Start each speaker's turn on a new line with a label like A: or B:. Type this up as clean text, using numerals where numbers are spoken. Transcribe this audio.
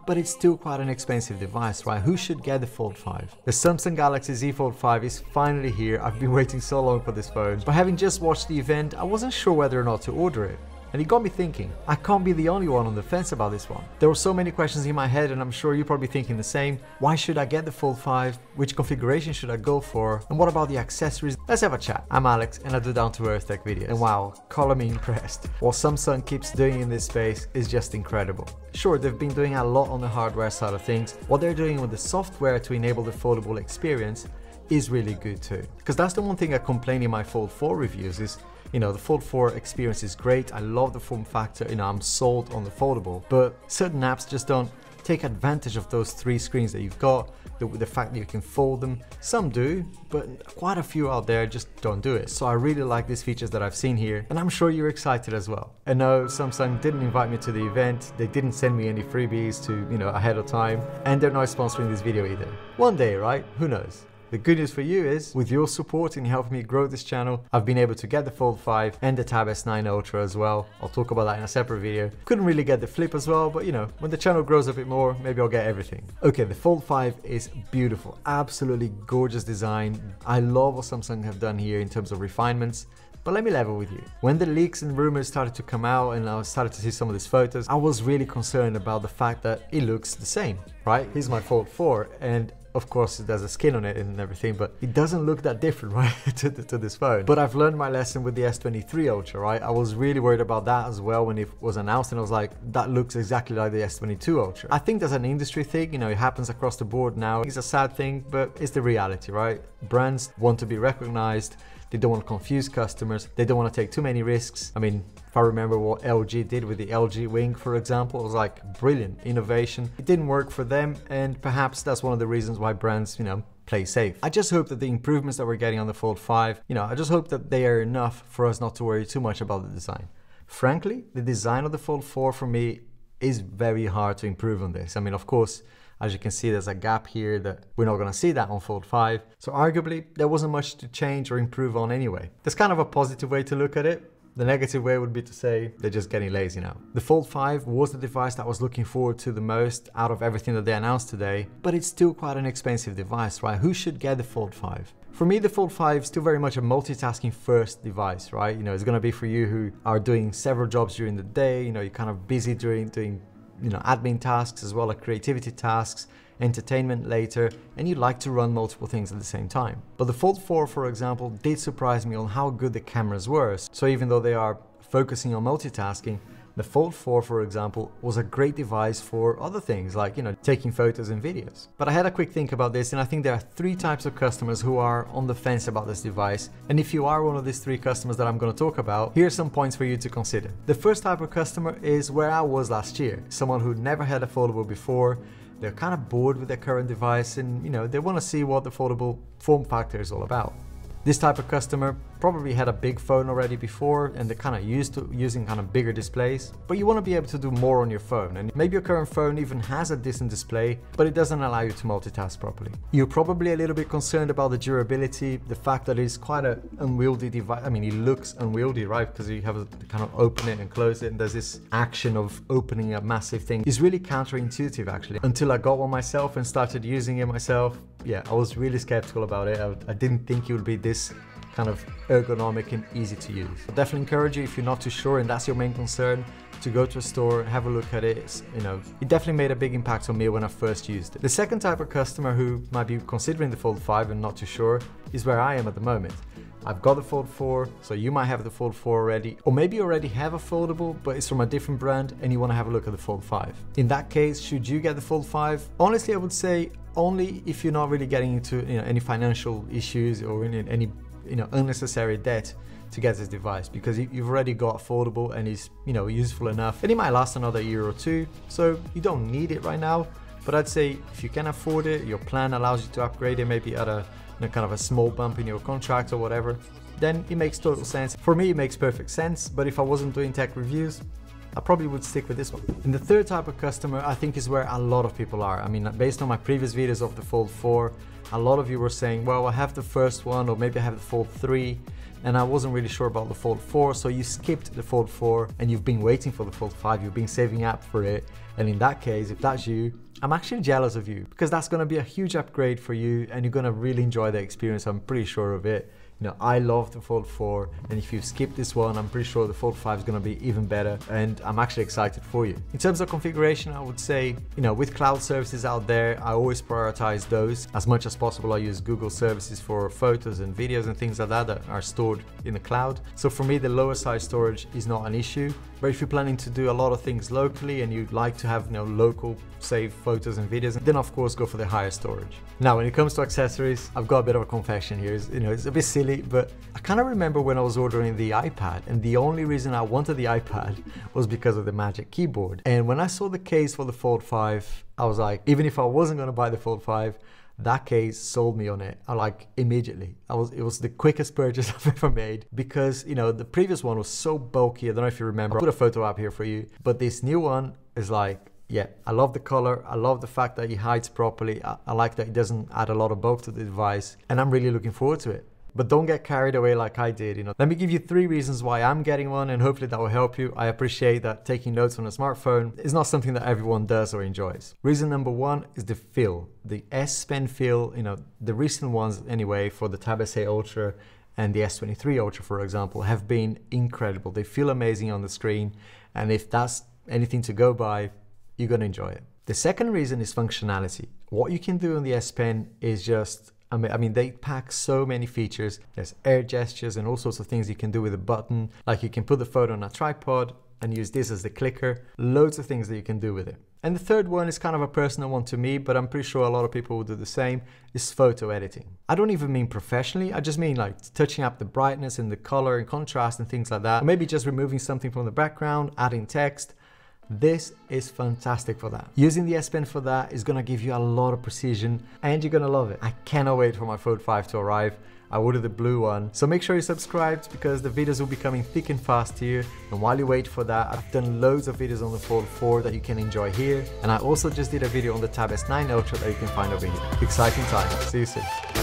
A: but it's still quite an expensive device, right? Who should get the Fold 5? The Samsung Galaxy Z Fold 5 is finally here. I've been waiting so long for this phone, but having just watched the event, I wasn't sure whether or not to order it. And it got me thinking, I can't be the only one on the fence about this one. There were so many questions in my head, and I'm sure you're probably thinking the same. Why should I get the Fold 5? Which configuration should I go for? And what about the accessories? Let's have a chat. I'm Alex and I do down-to-earth tech videos. And wow, color me impressed. What Samsung keeps doing in this space is just incredible. Sure, they've been doing a lot on the hardware side of things. What they're doing with the software to enable the foldable experience is really good too. Because that's the one thing I complain in my Fold 4 reviews is, you know, the Fold 4 experience is great. I love the form factor, you know, I'm sold on the foldable, but certain apps just don't take advantage of those three screens that you've got, the fact that you can fold them. Some do, but quite a few out there just don't do it. So I really like these features that I've seen here, and I'm sure you're excited as well. And no, Samsung didn't invite me to the event. They didn't send me any freebies to, you know, ahead of time, and they're not sponsoring this video either. One day, right? Who knows? The good news for you is, with your support and helping me grow this channel, I've been able to get the Fold 5 and the Tab S9 Ultra as well. I'll talk about that in a separate video. Couldn't really get the Flip as well, but you know, when the channel grows a bit more, maybe I'll get everything. Okay, the Fold 5 is beautiful, absolutely gorgeous design. I love what Samsung have done here in terms of refinements. But let me level with you. When the leaks and rumors started to come out and I started to see some of these photos, I was really concerned about the fact that it looks the same, right? Here's my Fold 4 and of course there's a skin on it and everything, but it doesn't look that different, right, to this phone. But I've learned my lesson with the S23 Ultra, right? I was really worried about that as well when it was announced, and I was like, that looks exactly like the S22 Ultra. I think that's an industry thing, you know, it happens across the board now. It's a sad thing, but it's the reality, right? Brands want to be recognized. They don't want to confuse customers. They don't want to take too many risks. I mean, if I remember what LG did with the LG Wing, for example, it was like brilliant innovation. It didn't work for them, and perhaps that's one of the reasons why brands, you know, play safe. I just hope that the improvements that we're getting on the Fold 5, you know, I just hope that they are enough for us not to worry too much about the design. Frankly, the design of the Fold 4 for me is very hard to improve on this. I mean, of course, as you can see, there's a gap here that we're not going to see that on Fold 5. So arguably, there wasn't much to change or improve on anyway. That's kind of a positive way to look at it. The negative way would be to say they're just getting lazy now. The Fold 5 was the device that I was looking forward to the most out of everything that they announced today, but it's still quite an expensive device, right? Who should get the Fold 5? For me, the Fold 5 is still very much a multitasking first device, right? You know, it's going to be for you who are doing several jobs during the day, you know, you're kind of busy doing you know, admin tasks as well as creativity tasks, entertainment later, and you like to run multiple things at the same time. But the Fold 4, for example, did surprise me on how good the cameras were. So even though they are focusing on multitasking, the Fold 4, for example, was a great device for other things like, you know, taking photos and videos. But I had a quick think about this, and I think there are three types of customers who are on the fence about this device. And if you are one of these three customers that I'm going to talk about, here are some points for you to consider. The first type of customer is where I was last year, someone who never had a foldable before. They're kind of bored with their current device, and you know, they want to see what the foldable form factor is all about. This type of customer probably had a big phone already before, and they're kind of used to using kind of bigger displays, but you want to be able to do more on your phone. And maybe your current phone even has a decent display, but it doesn't allow you to multitask properly. You're probably a little bit concerned about the durability, the fact that it's quite an unwieldy device. I mean, it looks unwieldy, right? Because you have to kind of open it and close it, and there's this action of opening a massive thing. It's really counterintuitive actually, until I got one myself and started using it myself. Yeah, I was really skeptical about it. I didn't think it would be this kind of ergonomic and easy to use. I definitely encourage you, if you're not too sure and that's your main concern, to go to a store, have a look at it. You know, it definitely made a big impact on me when I first used it. The second type of customer who might be considering the Fold 5 and not too sure is where I am at the moment. I've got the Fold 4, so you might have the Fold 4 already, or maybe you already have a foldable, but it's from a different brand and you want to have a look at the Fold 5. In that case, should you get the Fold 5? Honestly, I would say only if you're not really getting into, you know, any financial issues or in any, you know, unnecessary debt to get this device, because you've already got a foldable and it's, you know, useful enough, and it might last another year or two, so you don't need it right now. But I'd say if you can afford it, your plan allows you to upgrade it maybe at a, you know, kind of a small bump in your contract or whatever, then it makes total sense. For me, it makes perfect sense, but if I wasn't doing tech reviews, I probably would stick with this one. And the third type of customer, I think, is where a lot of people are. I mean, based on my previous videos of the Fold 4, a lot of you were saying, well, I have the first one, or maybe I have the Fold 3, and I wasn't really sure about the Fold 4, so you skipped the Fold 4 and you've been waiting for the Fold 5, you've been saving up for it. And in that case, if that's you, I'm actually jealous of you, because that's going to be a huge upgrade for you and you're going to really enjoy the experience. I'm pretty sure of it. You know, I love the Fold 4, and if you skip this one, I'm pretty sure the Fold 5 is going to be even better, and I'm actually excited for you. In terms of configuration, I would say, you know, with cloud services out there, I always prioritize those. As much as possible, I use Google services for photos and videos and things like that are stored in the cloud. So for me, the lower size storage is not an issue. But if you're planning to do a lot of things locally and you'd like to have, you know, local save photos and videos, then of course go for the higher storage. Now, when it comes to accessories, I've got a bit of a confession here. You know, it's a bit silly, but I kind of remember when I was ordering the iPad, and the only reason I wanted the iPad was because of the Magic Keyboard. And when I saw the case for the Fold 5, I was like, even if I wasn't going to buy the Fold 5, that case sold me on it. I like immediately. It was the quickest purchase I've ever made, because, you know, the previous one was so bulky. I don't know if you remember. I'll put a photo up here for you, but this new one is like, yeah, I love the color. I love the fact that it hides properly. I like that it doesn't add a lot of bulk to the device, and I'm really looking forward to it. But don't get carried away like I did. You know, let me give you 3 reasons why I'm getting one, and hopefully that will help you. I appreciate that taking notes on a smartphone is not something that everyone does or enjoys. Reason number 1 is the feel. The S Pen feel, you know, the recent ones anyway, for the Tab S8 Ultra and the S23 Ultra, for example, have been incredible. They feel amazing on the screen, and if that's anything to go by, you're gonna enjoy it. The second reason is functionality. What you can do on the S Pen is just, I mean, they pack so many features. There's air gestures and all sorts of things you can do with a button. Like you can put the phone on a tripod and use this as the clicker. Loads of things that you can do with it. And the third one is kind of a personal one to me, but I'm pretty sure a lot of people will do the same, is photo editing. I don't even mean professionally. I just mean like touching up the brightness and the color and contrast and things like that. Or maybe just removing something from the background, adding text. This is fantastic for that. Using the S Pen for that is gonna give you a lot of precision, and you're gonna love it. I cannot wait for my Fold 5 to arrive. I ordered the blue one. So make sure you're subscribed, because the videos will be coming thick and fast here. And while you wait for that, I've done loads of videos on the Fold 4 that you can enjoy here. And I also just did a video on the Tab S9 Ultra that you can find over here. Exciting time. See you soon.